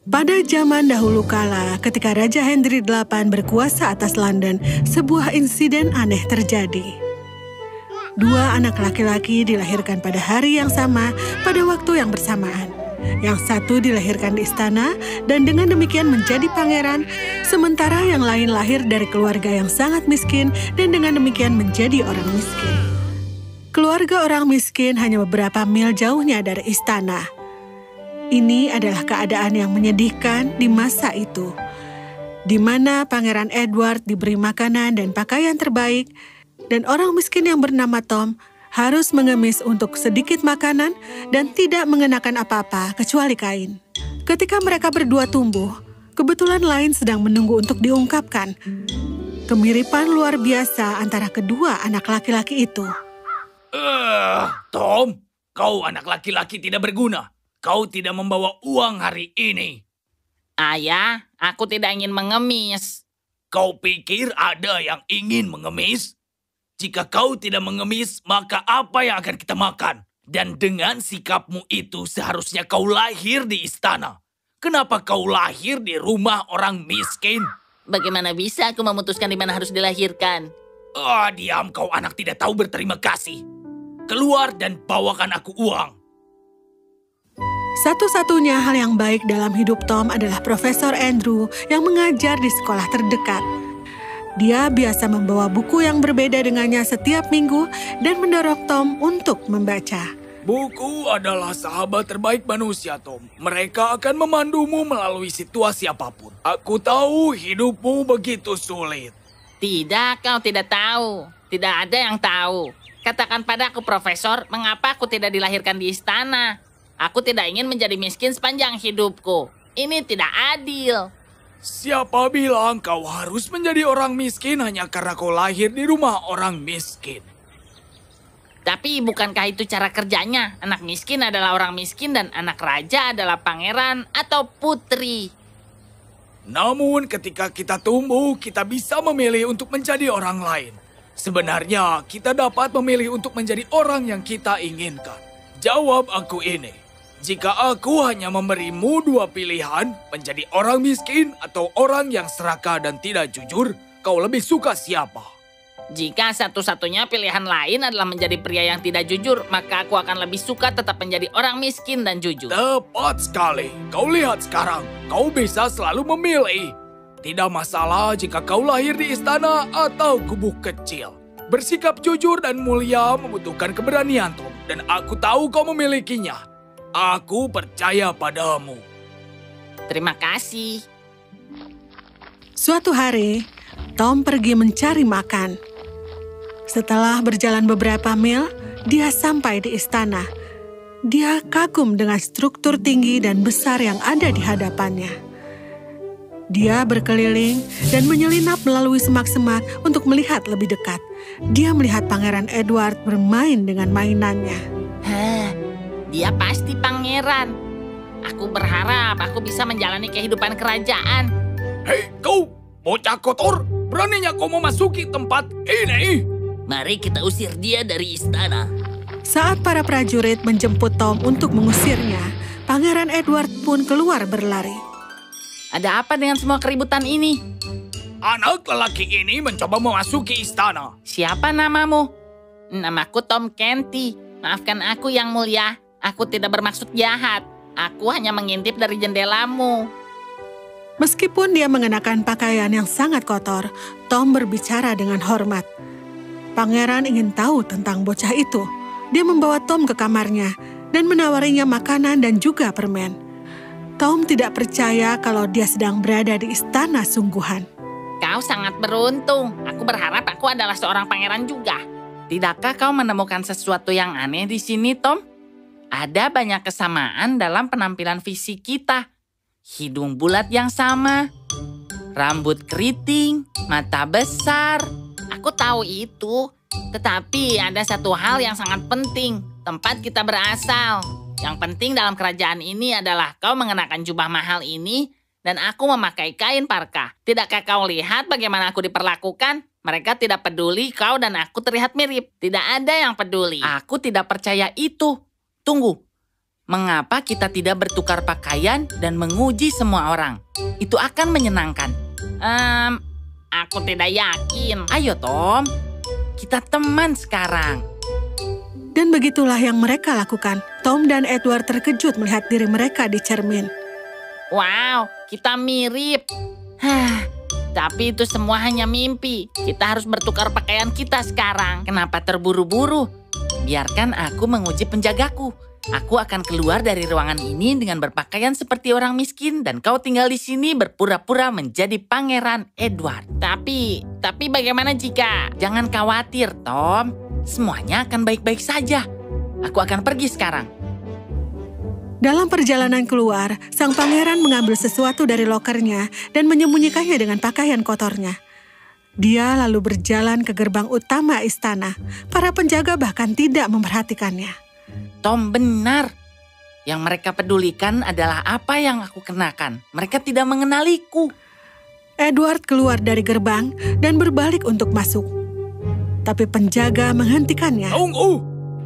Pada zaman dahulu kala, ketika Raja Henry VIII berkuasa atas London, sebuah insiden aneh terjadi. Dua anak laki-laki dilahirkan pada hari yang sama, pada waktu yang bersamaan. Yang satu dilahirkan di istana dan dengan demikian menjadi pangeran, sementara yang lain lahir dari keluarga yang sangat miskin dan dengan demikian menjadi orang miskin. Keluarga orang miskin hanya beberapa mil jauhnya dari istana. Ini adalah keadaan yang menyedihkan di masa itu, di mana Pangeran Edward diberi makanan dan pakaian terbaik, dan orang miskin yang bernama Tom harus mengemis untuk sedikit makanan dan tidak mengenakan apa-apa kecuali kain. Ketika mereka berdua tumbuh, kebetulan lain sedang menunggu untuk diungkapkan. Kemiripan luar biasa antara kedua anak laki-laki itu. Tom, kau anak laki-laki tidak berguna. Kau tidak membawa uang hari ini. Ayah, aku tidak ingin mengemis. Kau pikir ada yang ingin mengemis? Jika kau tidak mengemis, maka apa yang akan kita makan? Dan dengan sikapmu itu seharusnya kau lahir di istana. Kenapa kau lahir di rumah orang miskin? Bagaimana bisa aku memutuskan di mana harus dilahirkan? Diam kau anak tidak tahu berterima kasih. Keluar dan bawakan aku uang. Satu-satunya hal yang baik dalam hidup Tom adalah Profesor Andrew yang mengajar di sekolah terdekat. Dia biasa membawa buku yang berbeda dengannya setiap minggu dan mendorong Tom untuk membaca. Buku adalah sahabat terbaik manusia, Tom. Mereka akan memandumu melalui situasi apapun. Aku tahu hidupmu begitu sulit. Tidak, kau tidak tahu. Tidak ada yang tahu. Katakan padaku, Profesor, mengapa aku tidak dilahirkan di istana? Aku tidak ingin menjadi miskin sepanjang hidupku. Ini tidak adil. Siapa bilang kau harus menjadi orang miskin hanya karena kau lahir di rumah orang miskin? Tapi bukankah itu cara kerjanya? Anak miskin adalah orang miskin dan anak raja adalah pangeran atau putri. Namun ketika kita tumbuh, kita bisa memilih untuk menjadi orang lain. Sebenarnya kita dapat memilih untuk menjadi orang yang kita inginkan. Jawab aku ini. Jika aku hanya memberimu dua pilihan, menjadi orang miskin atau orang yang serakah dan tidak jujur, kau lebih suka siapa? Jika satu-satunya pilihan lain adalah menjadi pria yang tidak jujur, maka aku akan lebih suka tetap menjadi orang miskin dan jujur. Tepat sekali. Kau lihat sekarang, kau bisa selalu memilih. Tidak masalah jika kau lahir di istana atau gubuk kecil. Bersikap jujur dan mulia membutuhkan keberanian, Tom. Dan aku tahu kau memilikinya. Aku percaya padamu. Terima kasih. Suatu hari, Tom pergi mencari makan. Setelah berjalan beberapa mil, dia sampai di istana. Dia kagum dengan struktur tinggi dan besar yang ada di hadapannya. Dia berkeliling dan menyelinap melalui semak-semak untuk melihat lebih dekat. Dia melihat Pangeran Edward bermain dengan mainannya. Dia pasti pangeran. Aku berharap aku bisa menjalani kehidupan kerajaan. Hei, kau, bocah kotor. Beraninya kau memasuki tempat ini? Mari kita usir dia dari istana. Saat para prajurit menjemput Tom untuk mengusirnya, Pangeran Edward pun keluar berlari. Ada apa dengan semua keributan ini? Anak lelaki ini mencoba memasuki istana. Siapa namamu? Namaku Tom Canty. Maafkan aku yang mulia. Aku tidak bermaksud jahat. Aku hanya mengintip dari jendelamu. Meskipun dia mengenakan pakaian yang sangat kotor, Tom berbicara dengan hormat. Pangeran ingin tahu tentang bocah itu. Dia membawa Tom ke kamarnya dan menawarinya makanan dan juga permen. Tom tidak percaya kalau dia sedang berada di istana sungguhan. Kau sangat beruntung. Aku berharap aku adalah seorang pangeran juga. Tidakkah kau menemukan sesuatu yang aneh di sini, Tom? Ada banyak kesamaan dalam penampilan fisik kita. Hidung bulat yang sama, rambut keriting, mata besar. Aku tahu itu, tetapi ada satu hal yang sangat penting. Tempat kita berasal. Yang penting dalam kerajaan ini adalah kau mengenakan jubah mahal ini dan aku memakai kain parka. Tidakkah kau lihat bagaimana aku diperlakukan? Mereka tidak peduli kau dan aku terlihat mirip. Tidak ada yang peduli. Aku tidak percaya itu. Tunggu. Mengapa kita tidak bertukar pakaian dan menguji semua orang? Itu akan menyenangkan. Aku tidak yakin. Ayo, Tom. Kita teman sekarang. Dan begitulah yang mereka lakukan. Tom dan Edward terkejut melihat diri mereka di cermin. Wow, kita mirip. Tapi itu semua hanya mimpi. Kita harus bertukar pakaian kita sekarang. Kenapa terburu-buru? Biarkan aku menguji penjagaku. Aku akan keluar dari ruangan ini dengan berpakaian seperti orang miskin dan kau tinggal di sini berpura-pura menjadi Pangeran Edward. Tapi bagaimana jika... Jangan khawatir, Tom. Semuanya akan baik-baik saja. Aku akan pergi sekarang. Dalam perjalanan keluar, sang pangeran mengambil sesuatu dari lokernya dan menyembunyikannya dengan pakaian kotornya. Dia lalu berjalan ke gerbang utama istana. Para penjaga bahkan tidak memperhatikannya. Tom benar. Yang mereka pedulikan adalah apa yang aku kenakan. Mereka tidak mengenaliku. Edward keluar dari gerbang dan berbalik untuk masuk. Tapi penjaga menghentikannya. Tunggu,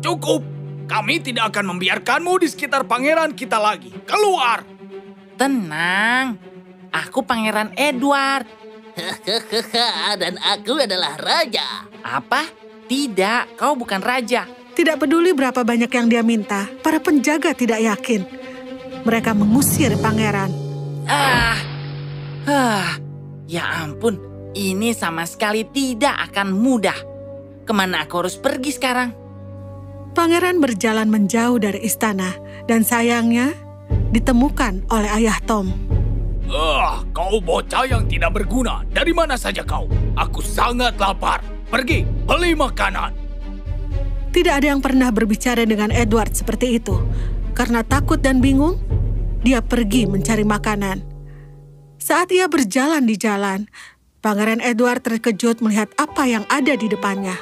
cukup. Kami tidak akan membiarkanmu di sekitar pangeran kita lagi. Keluar! Tenang. Aku Pangeran Edward. Dan aku adalah raja. Apa? Tidak, kau bukan raja. Tidak peduli berapa banyak yang dia minta, para penjaga tidak yakin. Mereka mengusir pangeran. Ya ampun, ini sama sekali tidak akan mudah. Kemana aku harus pergi sekarang? Pangeran berjalan menjauh dari istana, dan sayangnya ditemukan oleh ayah Tom. Kau bocah yang tidak berguna. Dari mana saja kau? Aku sangat lapar. Pergi, beli makanan. Tidak ada yang pernah berbicara dengan Edward seperti itu. Karena takut dan bingung, dia pergi mencari makanan. Saat ia berjalan di jalan, Pangeran Edward terkejut melihat apa yang ada di depannya.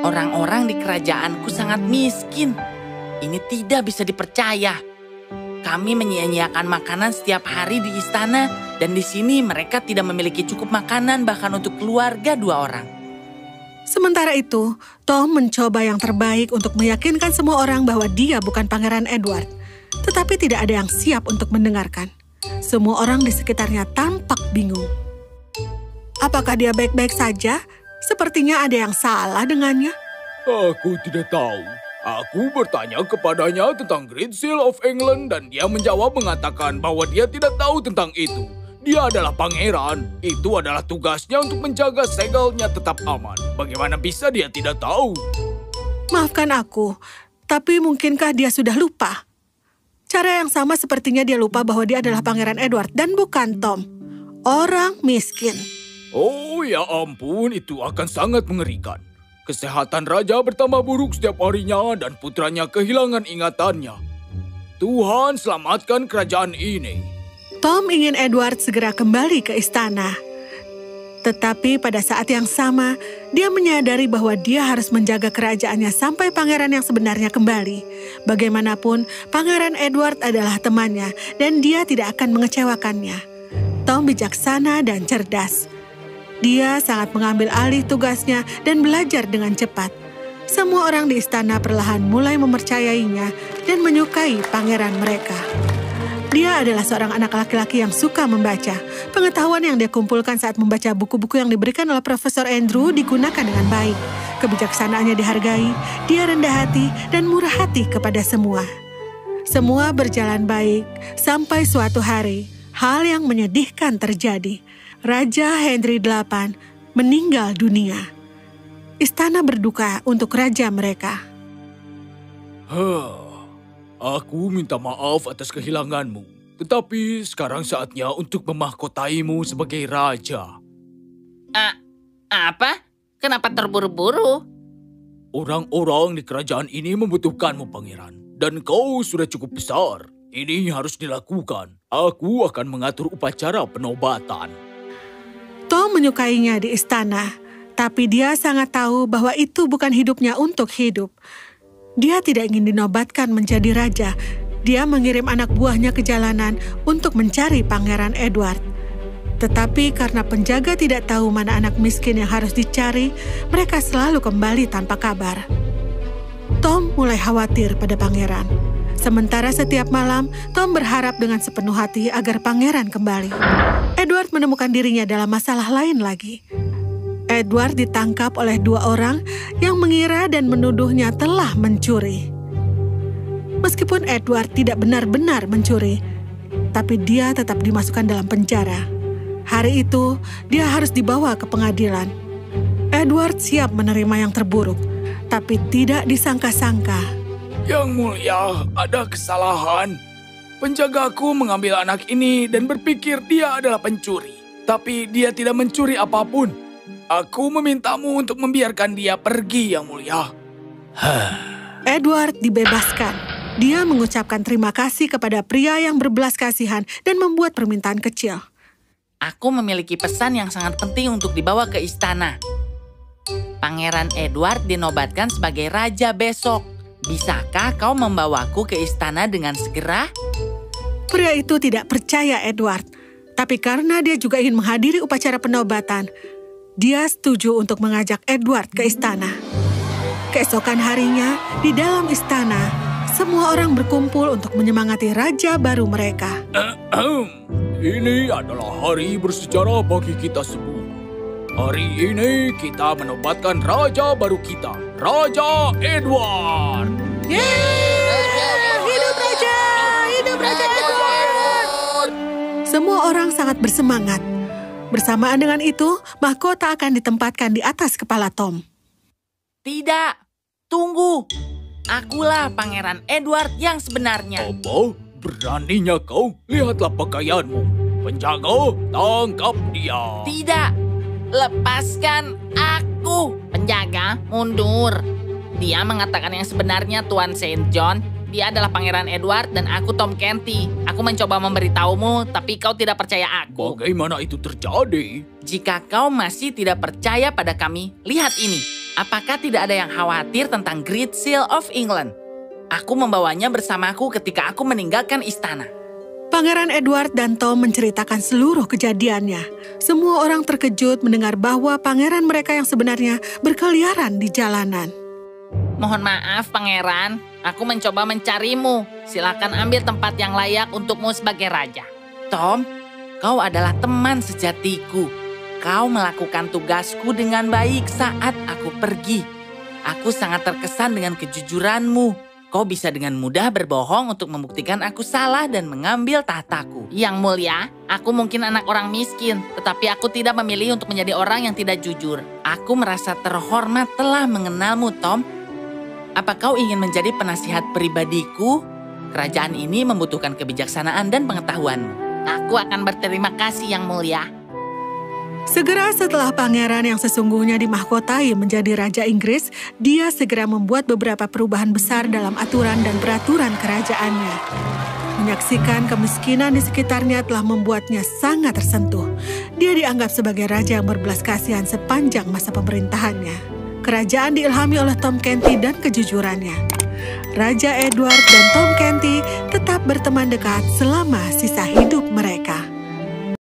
Orang-orang di kerajaanku sangat miskin. Ini tidak bisa dipercaya. Kami menyia-nyiakan makanan setiap hari di istana, dan di sini mereka tidak memiliki cukup makanan bahkan untuk keluarga 2 orang. Sementara itu, Tom mencoba yang terbaik untuk meyakinkan semua orang bahwa dia bukan Pangeran Edward. Tetapi tidak ada yang siap untuk mendengarkan. Semua orang di sekitarnya tampak bingung. Apakah dia baik-baik saja? Sepertinya ada yang salah dengannya. Aku tidak tahu. Aku bertanya kepadanya tentang Great Seal of England dan dia menjawab mengatakan bahwa dia tidak tahu tentang itu. Dia adalah pangeran. Itu adalah tugasnya untuk menjaga segelnya tetap aman. Bagaimana bisa dia tidak tahu? Maafkan aku, tapi mungkinkah dia sudah lupa? Cara yang sama sepertinya dia lupa bahwa dia adalah Pangeran Edward dan bukan Tom. Orang miskin. Oh ya ampun, itu akan sangat mengerikan. Kesehatan raja bertambah buruk setiap harinya dan putranya kehilangan ingatannya. Tuhan selamatkan kerajaan ini. Tom ingin Edward segera kembali ke istana. Tetapi pada saat yang sama, dia menyadari bahwa dia harus menjaga kerajaannya sampai pangeran yang sebenarnya kembali. Bagaimanapun, Pangeran Edward adalah temannya dan dia tidak akan mengecewakannya. Tom bijaksana dan cerdas. Dia sangat mengambil alih tugasnya dan belajar dengan cepat. Semua orang di istana perlahan mulai mempercayainya dan menyukai pangeran mereka. Dia adalah seorang anak laki-laki yang suka membaca. Pengetahuan yang dia kumpulkan saat membaca buku-buku yang diberikan oleh Profesor Andrew digunakan dengan baik. Kebijaksanaannya dihargai, dia rendah hati dan murah hati kepada semua. Semua berjalan baik sampai suatu hari, hal yang menyedihkan terjadi. Raja Henry VIII meninggal dunia. Istana berduka untuk raja mereka. Aku minta maaf atas kehilanganmu, tetapi sekarang saatnya untuk memahkotaimu sebagai raja. Apa? Kenapa terburu-buru? Orang-orang di kerajaan ini membutuhkanmu, pangeran. Dan kau sudah cukup besar. Ini harus dilakukan. Aku akan mengatur upacara penobatan. Tom menyukainya di istana, tapi dia sangat tahu bahwa itu bukan hidupnya untuk hidup. Dia tidak ingin dinobatkan menjadi raja. Dia mengirim anak buahnya ke jalanan untuk mencari Pangeran Edward. Tetapi karena penjaga tidak tahu mana anak miskin yang harus dicari, mereka selalu kembali tanpa kabar. Tom mulai khawatir pada pangeran. Sementara setiap malam, Tom berharap dengan sepenuh hati agar pangeran kembali. Edward menemukan dirinya dalam masalah lain lagi. Edward ditangkap oleh 2 orang yang mengira dan menuduhnya telah mencuri. Meskipun Edward tidak benar-benar mencuri, tapi dia tetap dimasukkan dalam penjara. Hari itu, dia harus dibawa ke pengadilan. Edward siap menerima yang terburuk, tapi tidak disangka-sangka. Yang mulia, ada kesalahan. Penjagaku mengambil anak ini dan berpikir dia adalah pencuri. Tapi dia tidak mencuri apapun. Aku memintamu untuk membiarkan dia pergi, Yang mulia. Edward dibebaskan. Dia mengucapkan terima kasih kepada pria yang berbelas kasihan dan membuat permintaan kecil. Aku memiliki pesan yang sangat penting untuk dibawa ke istana. Pangeran Edward dinobatkan sebagai raja besok. Bisakah kau membawaku ke istana dengan segera? Pria itu tidak percaya Edward, tapi karena dia juga ingin menghadiri upacara penobatan, dia setuju untuk mengajak Edward ke istana. Keesokan harinya, di dalam istana, semua orang berkumpul untuk menyemangati raja baru mereka. Ini adalah hari bersejarah bagi kita semua. Hari ini kita menobatkan raja baru kita, Raja Edward. Yeay! Hidup raja! Hidup Raja Edward! Semua orang sangat bersemangat. Bersamaan dengan itu, mahkota akan ditempatkan di atas kepala Tom. Tidak, tunggu. Akulah Pangeran Edward yang sebenarnya. Apa? Beraninya kau? Lihatlah pakaianmu. Penjaga, tangkap dia. Tidak, lepaskan aku. Penjaga, mundur. Dia mengatakan yang sebenarnya, Tuan Saint John. Dia adalah Pangeran Edward dan aku Tom Canty. Aku mencoba memberitahumu, tapi kau tidak percaya aku. Bagaimana itu terjadi? Jika kau masih tidak percaya pada kami, lihat ini. Apakah tidak ada yang khawatir tentang Great Seal of England? Aku membawanya bersamaku ketika aku meninggalkan istana. Pangeran Edward dan Tom menceritakan seluruh kejadiannya. Semua orang terkejut mendengar bahwa pangeran mereka yang sebenarnya berkeliaran di jalanan. Mohon maaf, Pangeran. Aku mencoba mencarimu. Silakan ambil tempat yang layak untukmu sebagai raja. Tom, kau adalah teman sejatiku. Kau melakukan tugasku dengan baik saat aku pergi. Aku sangat terkesan dengan kejujuranmu. Kau bisa dengan mudah berbohong untuk membuktikan aku salah dan mengambil tahtaku. Yang mulia, aku mungkin anak orang miskin, tetapi aku tidak memilih untuk menjadi orang yang tidak jujur. Aku merasa terhormat telah mengenalmu, Tom. Apa kau ingin menjadi penasihat pribadiku? Kerajaan ini membutuhkan kebijaksanaan dan pengetahuanmu. Aku akan berterima kasih, Yang mulia. Segera setelah pangeran yang sesungguhnya dimahkotai menjadi Raja Inggris, dia segera membuat beberapa perubahan besar dalam aturan dan peraturan kerajaannya. Menyaksikan kemiskinan di sekitarnya telah membuatnya sangat tersentuh. Dia dianggap sebagai raja yang berbelas kasihan sepanjang masa pemerintahannya. Kerajaan diilhami oleh Tom Canty dan kejujurannya. Raja Edward dan Tom Canty tetap berteman dekat selama sisa hidup mereka.